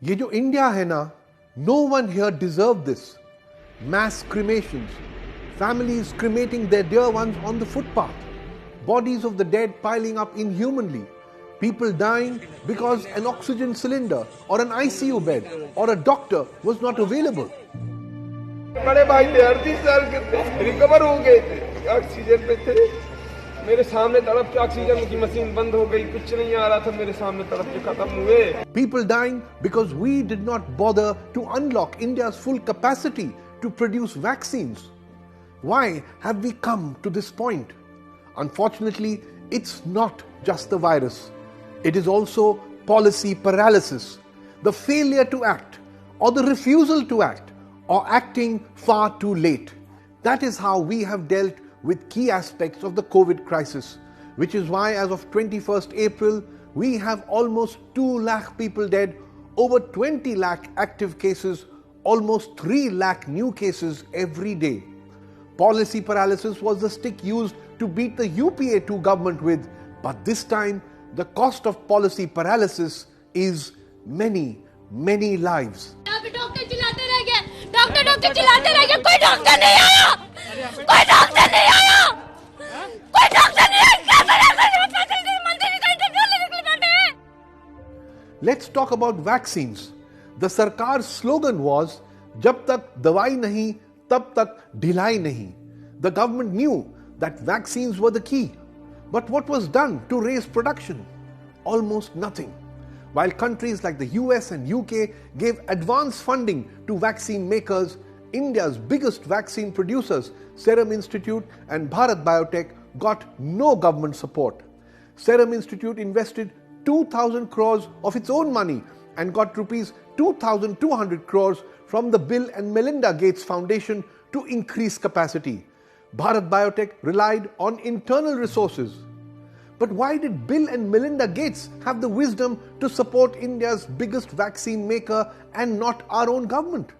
ये जो इंडिया है ना, no one here deserved this. Mass cremations, families cremating their dear ones on the footpath, bodies of the dead piling up inhumanly, people dying because an oxygen cylinder or an ICU bed or a doctor was not available. बड़े भाई थे 38 साल के थे, recover हो गए थे, oxygen पे थे, मेरे सामने तड़प के ऑक्सीजन की मशीन बंद हो गई, कुछ नहीं आ रहा था, मेरे सामने तड़प के खत्म हुए. People dying because we did not bother to unlock India's full capacity to produce vaccines. Why have we come to this point? Unfortunately, it's not just the virus. It is also policy paralysis, the failure to act or the refusal to act or acting far too late. That is how we have dealt with key aspects of the COVID crisis, which is why as of 21st April, we have almost 2 lakh people dead, over 20 lakh active cases, almost 3 lakh new cases every day. Policy paralysis was the stick used to beat the UPA 2 government with, but this time the cost of policy paralysis is many, many lives. Doctor चिल्लाते रह गए, कोई doctor नहीं आया, कोई doctor नहीं आया, कोई डॉक्टर नहीं आया. Let's talk about vaccines. The Sarkar's slogan was, "Jab tak dawai nahi, tab tak dhilai nahi." The government knew that vaccines were the key. But what was done to raise production? Almost nothing. While countries like the US and UK gave advance funding to vaccine makers, India's biggest vaccine producers, Serum Institute and Bharat Biotech, got no government support. Serum Institute invested 2,000 crores of its own money and got rupees 2,200 crores from the Bill and Melinda Gates Foundation to increase capacity. Bharat Biotech relied on internal resources. But why did Bill and Melinda Gates have the wisdom to support India's biggest vaccine maker and not our own government?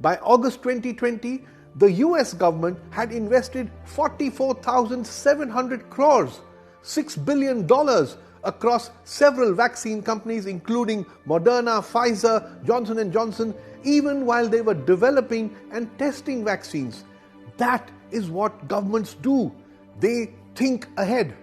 By August 2020, the US government had invested 44,700 crores, $6 billion across several vaccine companies including Moderna, Pfizer, Johnson & Johnson, even while they were developing and testing vaccines. That is what governments do. They think ahead.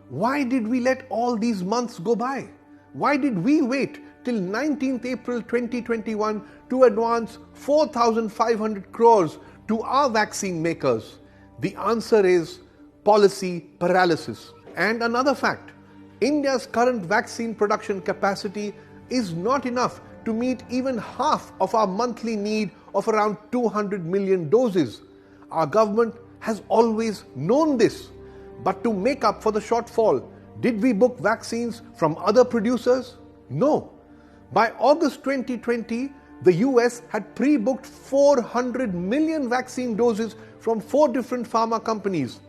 Why did we let all these months go by? Why did we wait till 19th April 2021 to advance 4,500 crores to our vaccine makers? The answer is policy paralysis. And another fact, India's current vaccine production capacity is not enough to meet even half of our monthly need of around 200 million doses. Our government has always known this. But to make up for the shortfall, did we book vaccines from other producers? No. By August 2020, the US had pre-booked 400 million vaccine doses from 4 different pharma companies.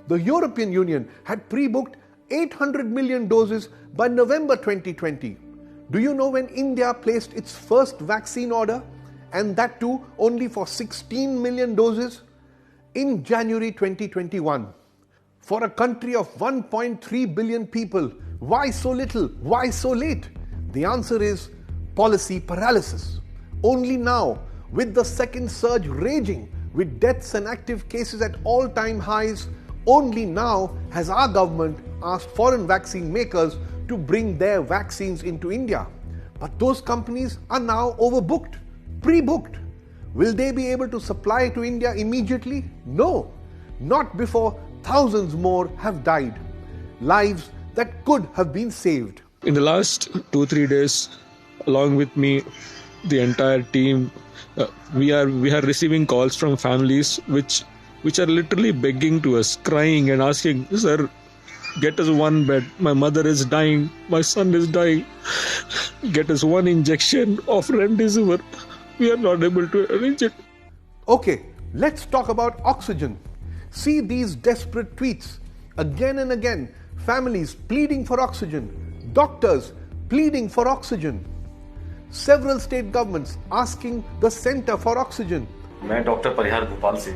The European Union had pre-booked 800 million doses by November 2020. Do you know when India placed its first vaccine order? And that too only for 16 million doses? In January 2021. For a country of 1.3 billion people, why so little? Why so late? The answer is policy paralysis. Only now, with the second surge raging, with deaths and active cases at all-time highs, only now has our government asked foreign vaccine makers to bring their vaccines into India. But those companies are now overbooked, pre-booked. Will they be able to supply to India immediately? No, not before thousands more have died. Lives that could have been saved. In the last 2-3 days, along with me, the entire team, we are receiving calls from families which are literally begging to us, crying and asking, "Sir, get us one bed. My mother is dying. My son is dying. Get us one injection of remdesivir." We are not able to arrange it. Okay, let's talk about oxygen. See these desperate tweets. Again and again, families pleading for oxygen, doctors pleading for oxygen. Several state governments asking the center for oxygen. मैं doctor परिहार भोपाल से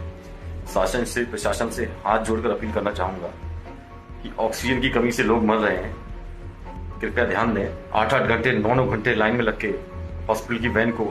शासन से प्रशासन से हाथ जोड़कर appeal करना चाहूंगा कि ऑक्सीजन की कमी से लोग मर रहे हैं. कृपया ध्यान दें, 8-8 घंटे 9-9 घंटे लाइन में लग के हॉस्पिटल की वैन को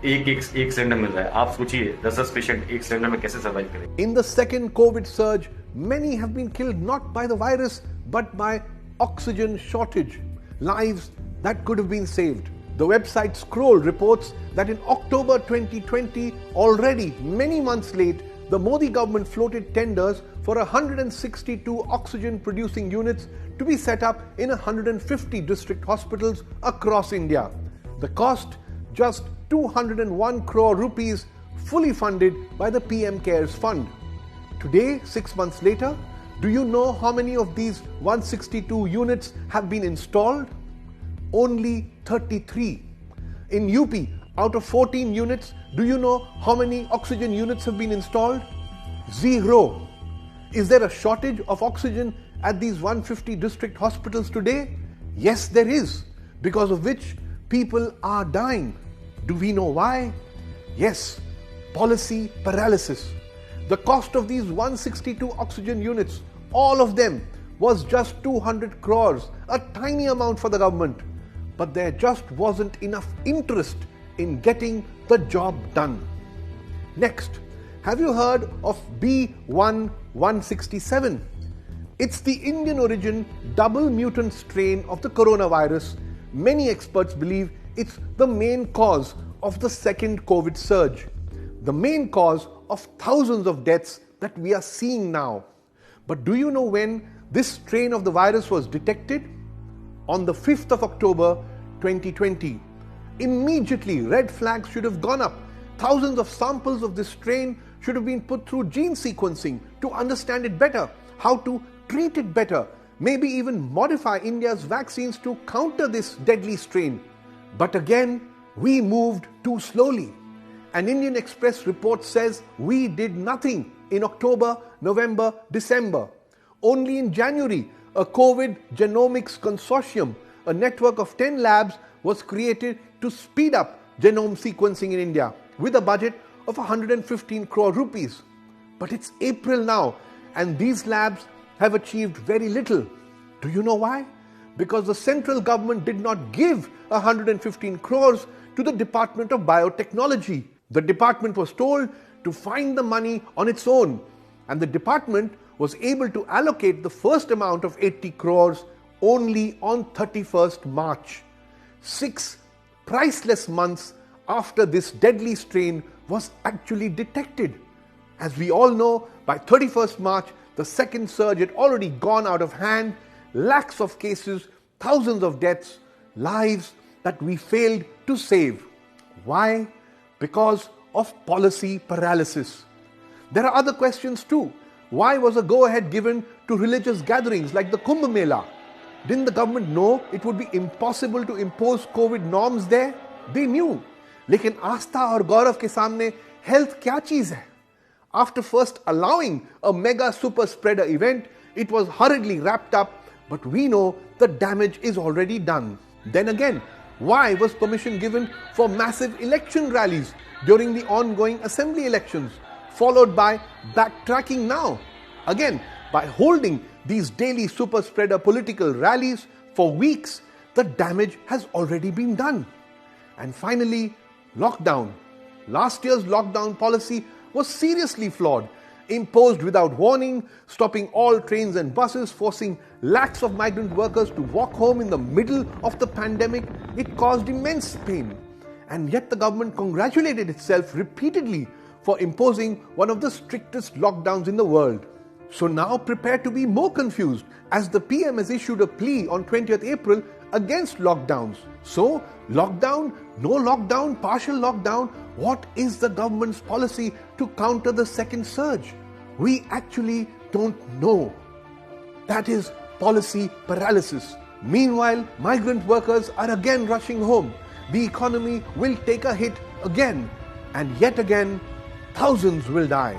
एक सिलेंडर मिल रहा है। आप सोचिए 10 पेशेंट एक सिलेंडर में कैसे सर्वाइव करें। In the second COVID surge, many have been killed not by the virus but by oxygen shortage. Lives that could have been saved. The website Scroll reports that in October 2020, already many months late, the Modi government floated tenders for 162 oxygen producing units to be set up in 150 district hospitals across India. The cost just 201 crore rupees, fully funded by the PM CARES fund. Today, 6 months later, do you know how many of these 162 units have been installed? Only 33. In UP, out of 14 units, do you know how many oxygen units have been installed? 0. Is there a shortage of oxygen at these 150 district hospitals today? Yes, there is, because of which people are dying. Do we know why? Yes, policy paralysis. The cost of these 162 oxygen units, all of them, was just 200 crores, a tiny amount for the government. But there just wasn't enough interest in getting the job done. Next, have you heard of B1167? It's the Indian origin double mutant strain of the coronavirus. Many experts believe it's the main cause of the second COVID surge, the main cause of thousands of deaths that we are seeing now. But do you know when this strain of the virus was detected? On the 5th of October 2020. Immediately, red flags should have gone up. Thousands of samples of this strain should have been put through gene sequencing to understand it better, how to treat it better, maybe even modify India's vaccines to counter this deadly strain. But again, we moved too slowly. An Indian Express report says we did nothing in October, November, December. Only in January, a COVID Genomics Consortium, a network of 10 labs, was created to speed up genome sequencing in India with a budget of 115 crore rupees. But it's April now and these labs have achieved very little. Do you know why? Because the central government did not give 115 crores to the Department of Biotechnology. The department was told to find the money on its own, and the department was able to allocate the first amount of 80 crores only on 31st March. 6 priceless months after this deadly strain was actually detected. As we all know, by 31st March, the second surge had already gone out of hand, lakhs of cases, thousands of deaths, lives that we failed to save. Why? Because of policy paralysis. There are other questions too. Why was a go-ahead given to religious gatherings like the Kumbh Mela? Didn't the government know it would be impossible to impose COVID norms there? They knew. लेकिन आस्था और गौरव के सामने health क्या चीज है? After first allowing a mega super spreader event, it was hurriedly wrapped up, but we know the damage is already done. Then again, why was permission given for massive election rallies during the ongoing assembly elections, followed by backtracking now? Again, by holding these daily super spreader political rallies for weeks, the damage has already been done. And finally, lockdown. Last year's lockdown policy was seriously flawed, imposed without warning, stopping all trains and buses, forcing lakhs of migrant workers to walk home in the middle of the pandemic. It caused immense pain. And yet the government congratulated itself repeatedly for imposing one of the strictest lockdowns in the world. So now prepare to be more confused, as the PM has issued a plea on 20th April against lockdowns. So, lockdown, no lockdown, partial lockdown, what is the government's policy to counter the second surge? We actually don't know. That is policy paralysis. Meanwhile, migrant workers are again rushing home. The economy will take a hit again, and yet again, thousands will die.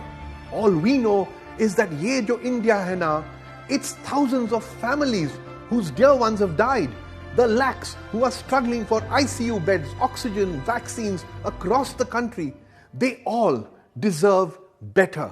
All we know is that ye jo India hai na, it's thousands of families whose dear ones have died. The lakhs who are struggling for ICU beds, oxygen, vaccines across the country, they all deserve better.